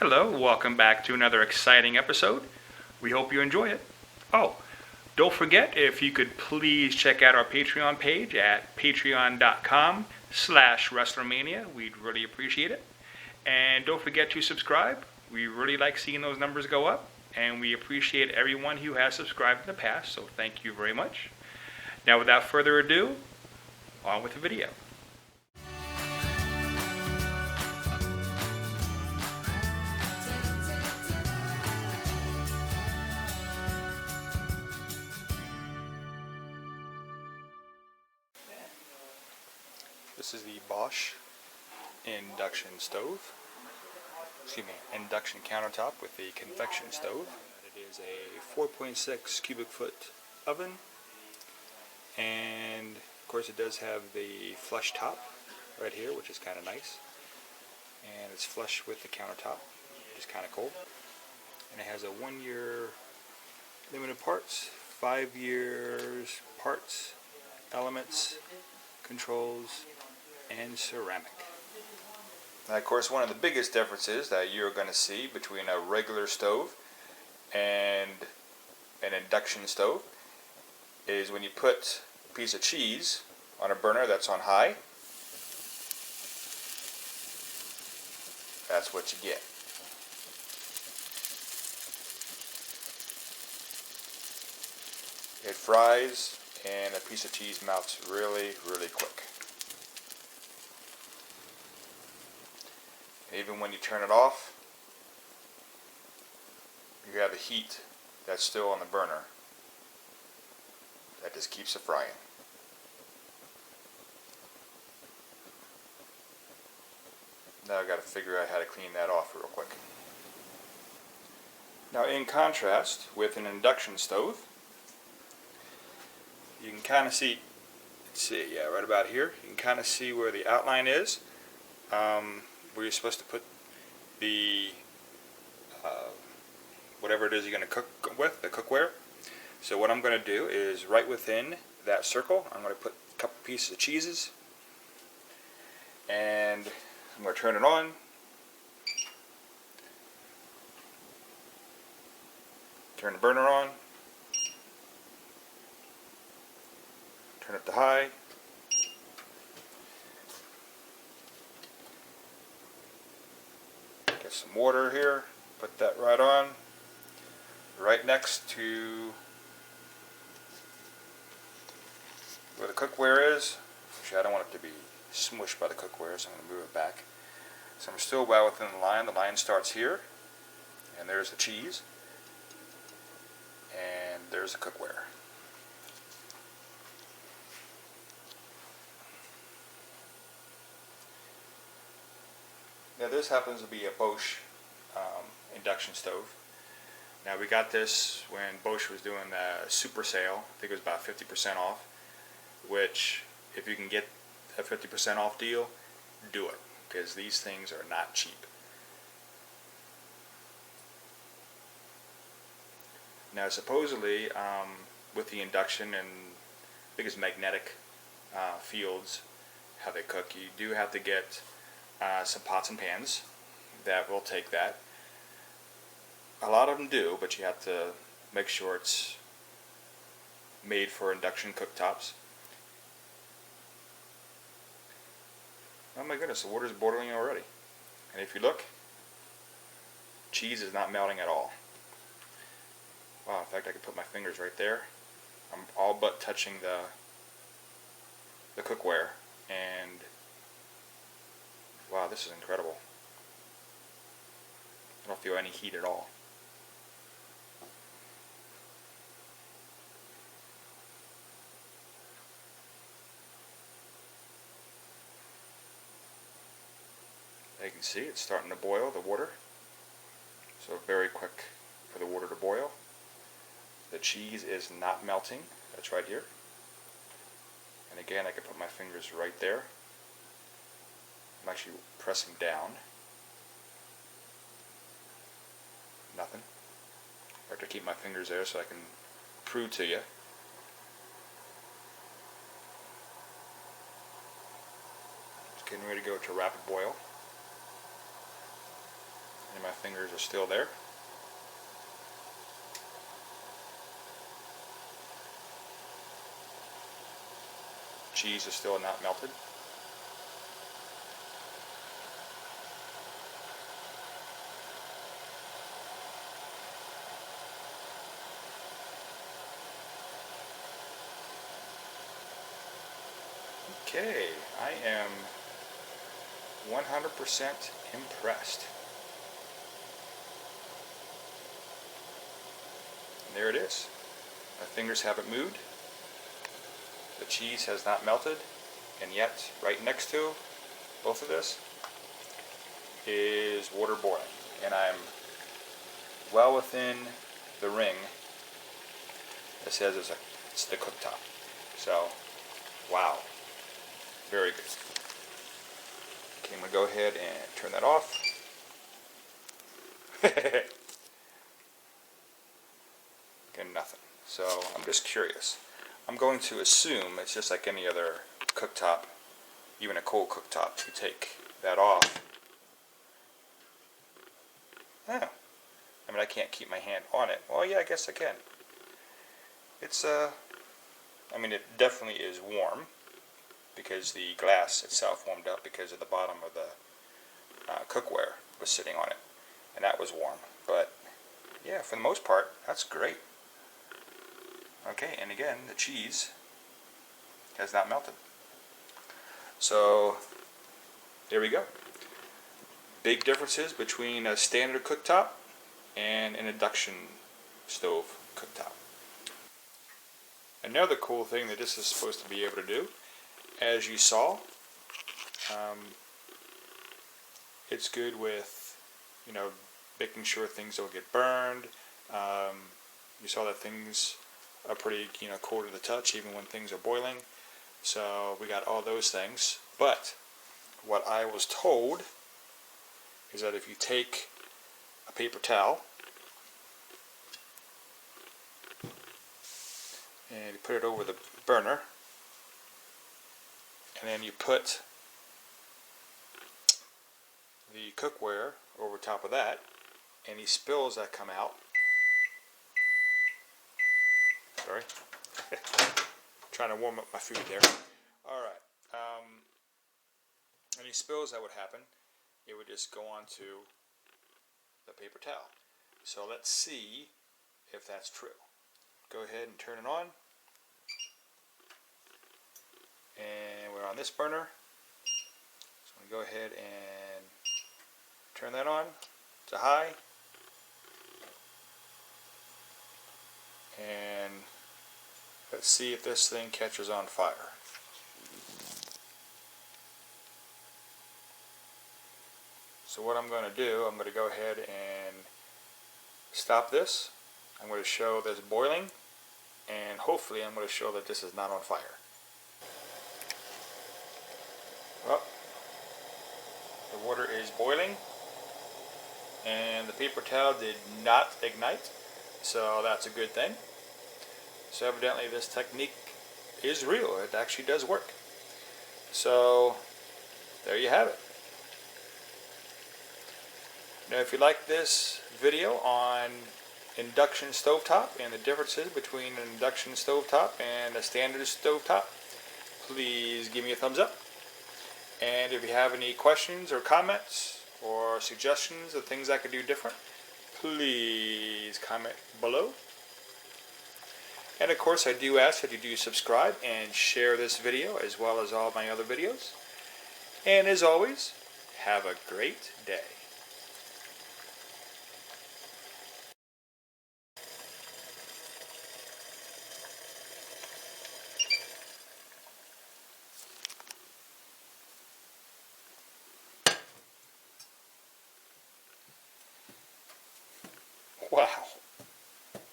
Hello, welcome back to another exciting episode. We hope you enjoy it. Oh, don't forget, if you could please check out our Patreon page at patreon.com/ResslerMania. We'd really appreciate it. And don't forget to subscribe. We really like seeing those numbers go up. And we appreciate everyone who has subscribed in the past, so thank you very much. Now, without further ado, on with the video. This is the BOSCH induction stove. Induction countertop with the convection stove. It is a 4.6 cubic foot oven, and of course it does have the flush top right here, which is kind of nice, and it's flush with the countertop, which is kind of cool. And it has a 1-year limited parts, 5 years parts, elements, controls, and ceramic. Now, of course, one of the biggest differences that you're going to see between a regular stove and an induction stove is when you put a piece of cheese on a burner that's on high, that's what you get. It fries and a piece of cheese melts really, really quick. Even when you turn it off, you have the heat that's still on the burner that just keeps it frying. Now I've got to figure out how to clean that off real quick. Now, in contrast with an induction stove, you can kind of see, right about here, you can kind of see where the outline is. Where you're supposed to put the whatever it is you're going to cook with, the cookware. So what I'm going to do is right within that circle, I'm going to put a couple pieces of cheeses, and I'm going to turn it on. Turn the burner on. Turn it to high. Some water here, put that right on, right next to where the cookware is. Actually, I don't want it to be smushed by the cookware, so I'm going to move it back. So I'm still well within the line. The line starts here, and there's the cheese, and there's the cookware. Now, this happens to be a BOSCH induction stove. Now, we got this when BOSCH was doing the super sale. I think it was about 50% off, which if you can get a 50% off deal, do it, because these things are not cheap. Now, supposedly with the induction and I think it's magnetic fields, how they cook, you do have to get some pots and pans that will take that. A lot of them do, but you have to make sure it's made for induction cooktops. Oh my goodness, the water's boiling already. And if you look, cheese is not melting at all. Wow, in fact I could put my fingers right there. I'm all but touching the cookware, and wow, this is incredible. I don't feel any heat at all. As you can see, it's starting to boil, the water. So very quick for the water to boil. The cheese is not melting. That's right here. And again, I can put my fingers right there. I'm actually pressing down. Nothing. I have to keep my fingers there so I can prove to you. It's getting ready to go to rapid boil. In and my fingers are still there. Cheese is still not melted. Okay, I am 100% impressed. And there it is. My fingers haven't moved. The cheese has not melted. And yet, right next to both of this is water boiling. And I'm well within the ring that says it's the cooktop. So, wow. Very good. Okay, I'm going to go ahead and turn that off. Again, nothing. So I'm just curious. I'm going to assume it's just like any other cooktop, even a cold cooktop. You take that off. Oh. I mean, I can't keep my hand on it. Well, yeah, I guess I can. It's, I mean, it definitely is warm, because the glass itself warmed up because of the bottom of the cookware was sitting on it, and that was warm. But yeah, for the most part, that's great. Okay, and again, the cheese has not melted. So there we go. Big differences between a standard cooktop and an induction stove cooktop. Another cool thing that this is supposed to be able to do, as you saw, it's good with, you know, making sure things don't get burned. You saw that things are pretty, you know, cool to the touch even when things are boiling. So we got all those things. But what I was told is that if you take a paper towel and you put it over the burner, and then you put the cookware over top of that, any spills that come out, sorry, trying to warm up my food there. Alright, any spills that would happen, it would just go onto the paper towel. So let's see if that's true. Go ahead and turn it on. And we're on this burner. So I'm going to go ahead and turn that on to high. And let's see if this thing catches on fire. So what I'm going to do, I'm going to go ahead and stop this. I'm going to show this boiling, and hopefully I'm going to show that this is not on fire. Well, the water is boiling, and the paper towel did not ignite, so that's a good thing. So evidently this technique is real. It actually does work. So there you have it. Now if you like this video on induction stovetop and the differences between an induction stovetop and a standard stovetop, please give me a thumbs up. And if you have any questions or comments or suggestions of things I could do different, please comment below. And of course I do ask that you do subscribe and share this video as well as all my other videos. And as always, have a great day. Wow,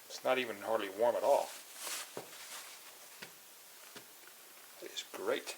it's not even hardly warm at all. It is great.